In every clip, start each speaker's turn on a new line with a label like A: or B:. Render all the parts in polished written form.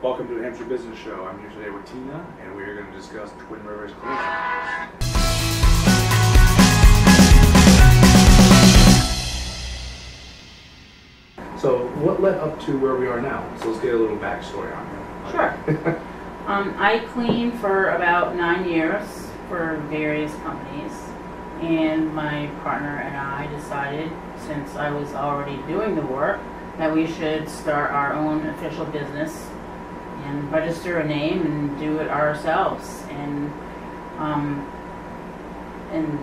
A: Welcome to the Hampshire Business Show. I'm here today with Tina, and we are going to discuss Twin Rivers Collision. So, what led up to where we are now? So let's get a little backstory on you.
B: Sure. I cleaned for about 9 years for various companies, and my partner and I decided, since I was already doing the work, that we should start our own official business and register a name and do it ourselves, and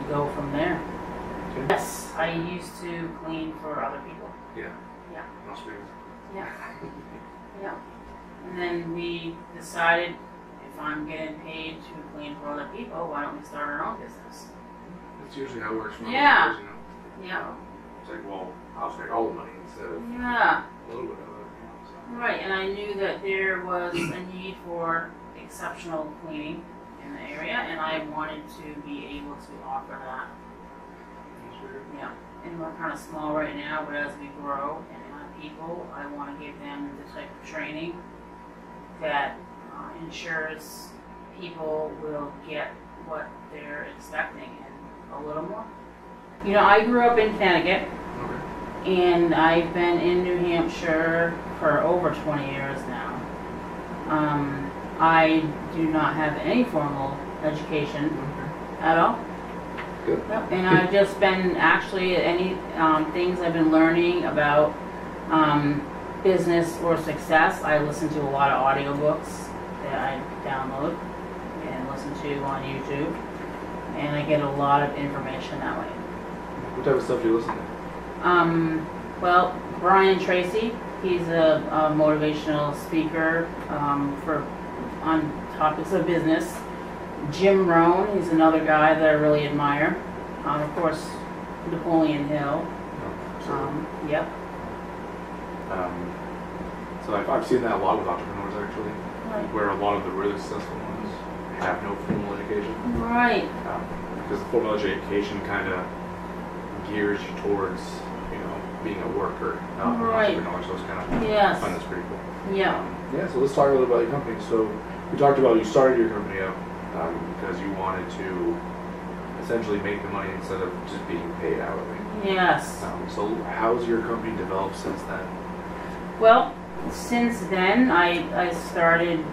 B: go from there.
A: Okay.
B: Yes, I used to clean for other people.
A: Yeah.
B: Yeah.
A: Must be.
B: Yeah. Yeah. And then we decided, if I'm getting paid to clean for other people, why don't we start our own business?
A: That's usually how it works.
B: Yeah.
A: You know?
B: Yeah.
A: It's like, well, I'll take all the money instead of
B: Yeah.
A: a little bit of it. You know,
B: Right, and I knew that there was a need for exceptional cleaning in the area, and I wanted to be able to offer that.
A: That's weird.
B: Yeah, and we're kind of small right now, but as we grow and have people, I want to give them the type of training that ensures people will get what they're expecting and a little more. You know, I grew up in Connecticut.
A: Okay.
B: And I've been in New Hampshire for over 20 years now. I do not have any formal education at all.
A: Good.
B: Yep. And I've just been actually things I've been learning about business or success. I listen to a lot of audiobooks that I download and listen to on YouTube, and I get a lot of information that way.
A: What type of stuff do you listen to?
B: Well, Brian Tracy, he's a motivational speaker on topics of business. Jim Rohn, he's another guy that I really admire. Of course, Napoleon Hill. Yep.
A: So I've seen that a lot with entrepreneurs, actually,
B: Right.
A: where a lot of the really successful ones have no formal education.
B: Right.
A: Because the formal education kind of gears you towards, being a worker, not an
B: Right.
A: entrepreneur. So it's kind of,
B: Yes.
A: I find that's pretty cool.
B: Yeah.
A: Yeah, so let's talk a little about your company. So we talked about you started your company up because you wanted to essentially make the money instead of just being paid hourly.
B: Yes.
A: So how's your company developed since then?
B: Well, since then, I started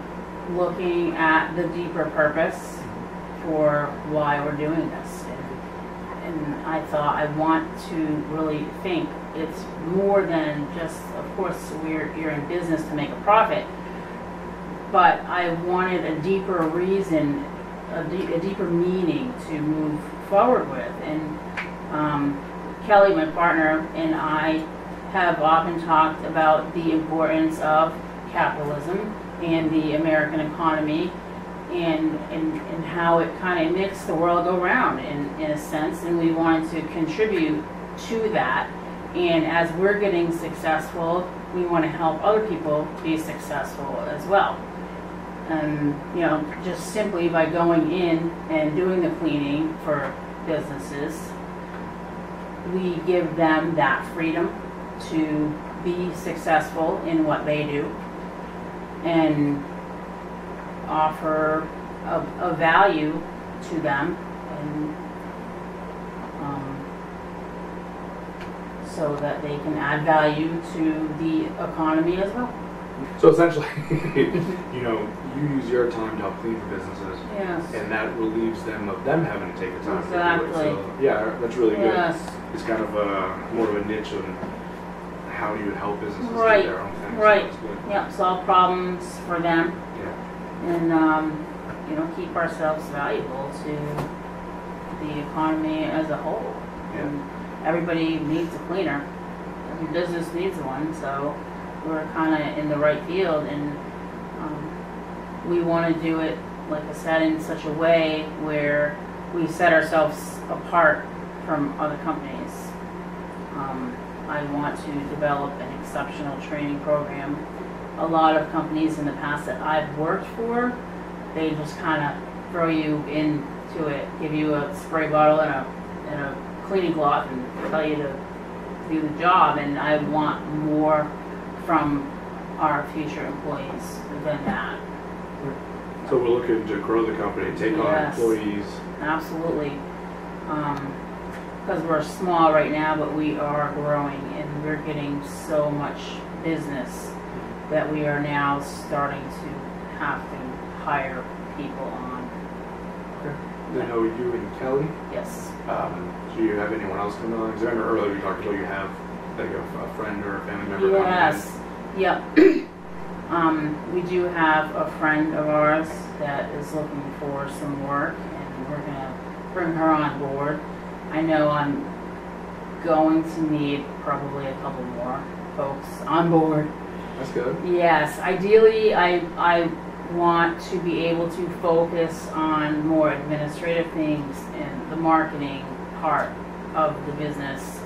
B: looking at the deeper purpose for why we're doing this. And I thought, I want to really think it's more than just, of course, you're in business to make a profit, but I wanted a deeper reason, a deeper meaning to move forward with. And Kelly, my partner, and I have often talked about the importance of capitalism and the American economy, and how it kind of makes the world go round in a sense, and we wanted to contribute to that. And as we're getting successful, we want to help other people be successful as well. And just simply by going in and doing the cleaning for businesses, we give them that freedom to be successful in what they do and offer a value to them, and so that they can add value to the economy as well.
A: So essentially, you use your time to help clean for businesses,
B: Yes.
A: and that relieves them of them having to take the time to do
B: Exactly.
A: it. So yeah, that's really good.
B: Yes.
A: It's kind of more of a niche on how you would help businesses
B: Right.
A: do their own thing.
B: Right.
A: So that's good.
B: Yeah. Solve problems for them,
A: Yeah.
B: and keep ourselves valuable to the economy as a whole.
A: Yeah.
B: And everybody needs a cleaner. Every business needs one, so we're kind of in the right field, and we want to do it, like I said, in such a way where we set ourselves apart from other companies. I want to develop an exceptional training program. A lot of companies in the past that I've worked for, they just kind of throw you into it, give you a spray bottle and a cleaning cloth and tell you to do the job. And I want more from our future employees than that.
A: So we're looking to grow the company, take on
B: Yes.
A: employees.
B: Absolutely. Because we're small right now, but we are growing and we're getting so much business that we are now starting to have to hire people on.
A: I know you and Kelly.
B: Yes.
A: Do you have anyone else coming on? Because I remember earlier we talked about you have like a friend or a family member coming in.
B: Yes. Yep. We do have a friend of ours that is looking for some work, and we're gonna bring her on board. I know I'm going to need probably a couple more folks on board.
A: That's good.
B: Yes, ideally I want to be able to focus on more administrative things and the marketing part of the business,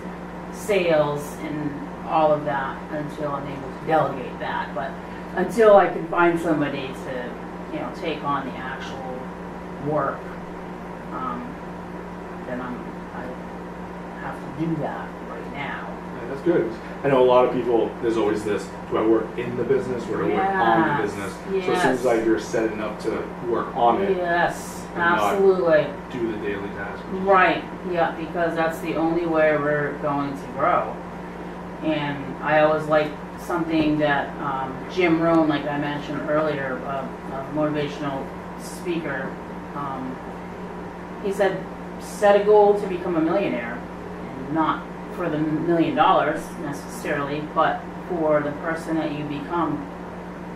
B: sales and all of that until I'm able to delegate that. But until I can find somebody to, take on the actual work, then I have to do that right now.
A: Yeah, that's good. I know a lot of people, there's always this, do I work in the business or do I work on the business?
B: Yes.
A: So it seems like you're setting up to work on it.
B: Yes,
A: and not
B: absolutely.
A: do the daily tasks.
B: Right, yeah, because that's the only way we're going to grow. And I always like something that Jim Rohn, like I mentioned earlier, a motivational speaker, he said, set a goal to become a millionaire, and not for the $1 million necessarily, but for the person that you become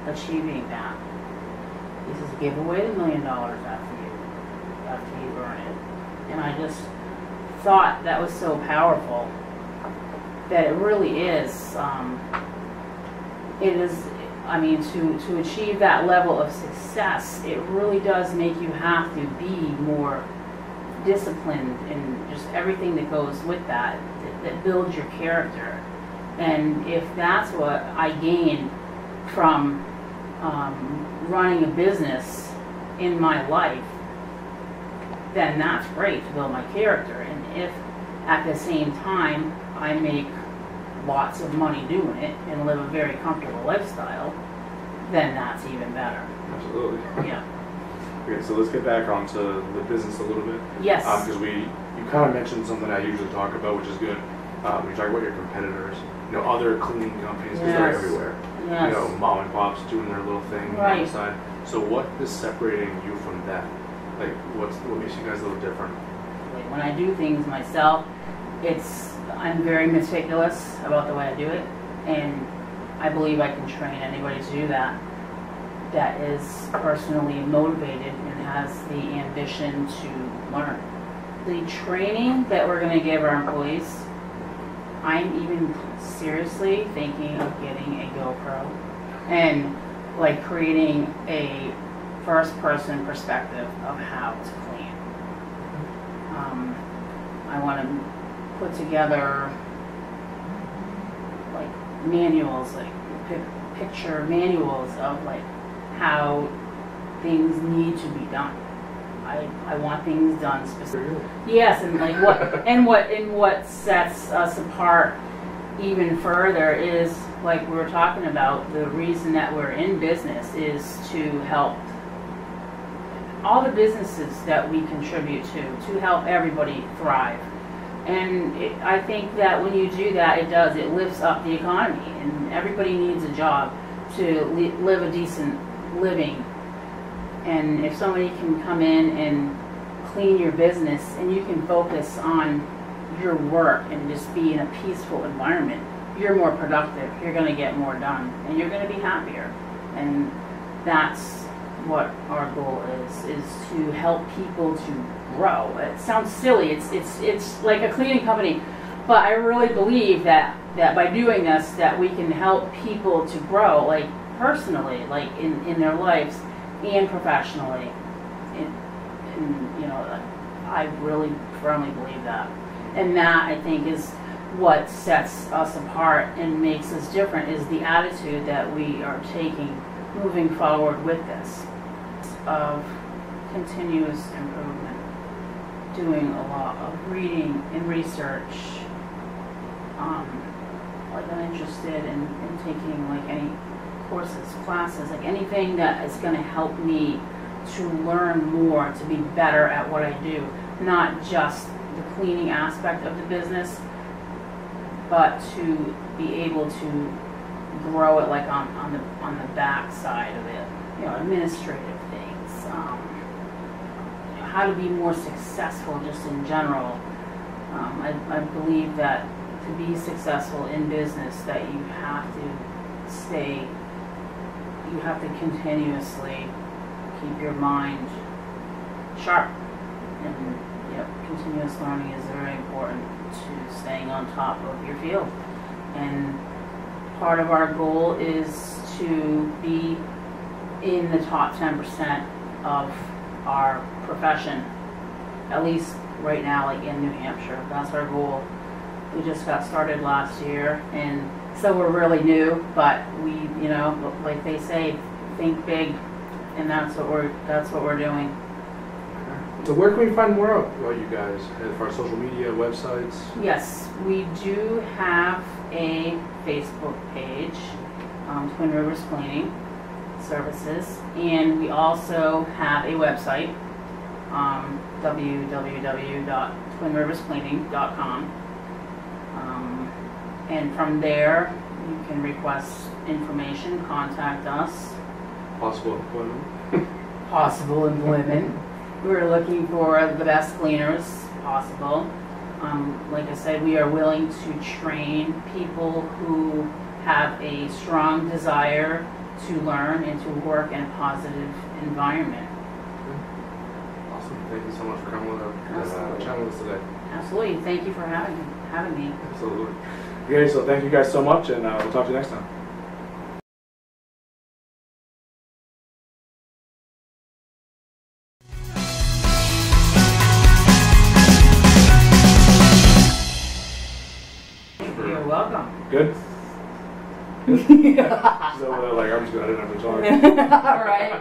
B: achieving that. He says, give away the $1 million after you earn it. And I just thought that was so powerful that it really is. It is. I mean, to achieve that level of success, it really does make you have to be more disciplined and just everything that goes with that builds your character. And if that's what I gained from running a business in my life, then that's great to build my character. And if at the same time I make lots of money doing it and live a very comfortable lifestyle, then that's even better.
A: Absolutely.
B: Yeah.
A: Okay, so let's get back onto the business a little bit.
B: Yes.
A: Because you kind of mentioned something I usually talk about, which is good. You talk about your competitors, other cleaning companies, because they're everywhere.
B: Yes.
A: Mom and pops doing their little thing on the side. So what is separating you from them? Like, what makes you guys a little different?
B: When I do things myself, I'm very meticulous about the way I do it, and I believe I can train anybody to do that is personally motivated and has the ambition to learn. The training that we're going to give our employees, I'm even seriously thinking of getting a GoPro and like creating a first-person perspective of how to clean. I want to put together like manuals, like picture manuals of like how things need to be done. I want things done specifically. Yes, and like what sets us apart even further is, like we were talking about, the reason that we're in business is to help all the businesses that we contribute to help everybody thrive. And I think that when you do that, it lifts up the economy, and everybody needs a job to live a decent living. And if somebody can come in and clean your business and you can focus on your work and just be in a peaceful environment, you're more productive, you're going to get more done, and you're going to be happier. And that's what our goal is to help people to grow. It sounds silly, it's like a cleaning company, but I really believe that by doing this, that we can help people to grow, like personally, like in their lives and professionally. And I really firmly believe that. And that, I think, is what sets us apart and makes us different, is the attitude that we are taking moving forward with this, of continuous improvement, doing a lot of reading and research. Like I'm interested in taking like any courses, classes, like anything that is going to help me to learn more, to be better at what I do. Not just the cleaning aspect of the business, but to be able to grow it like on the back side of it. You know, administrative things, how to be more successful just in general. I believe that to be successful in business, that you have to continuously keep your mind sharp, and continuous learning is very important to staying on top of your field. And part of our goal is to be in the top 10% of our profession, at least right now, like in New Hampshire. That's our goal. We just got started last year, and so we're really new, but we, like they say, think big, and that's what we're doing.
A: So where can we find more about you guys? As far as social media, websites?
B: Yes, we do have a Facebook page, Twin Rivers Cleaning Services, and we also have a website, www.twinriverscleaning.com. And from there, you can request information, contact us.
A: Possible employment.
B: Possible employment. We're looking for the best cleaners possible. Like I said, we are willing to train people who have a strong desire to learn and to work in a positive environment.
A: Awesome. Thank you so much for coming on the channel today.
B: Absolutely. Thank you for having me.
A: Absolutely. Okay, so thank you guys so much, and we'll talk to you next time.
B: You're welcome.
A: Good? Good?
B: Yeah.
A: She's over there like, I'm just gonna, I didn't have to talk.
B: All right.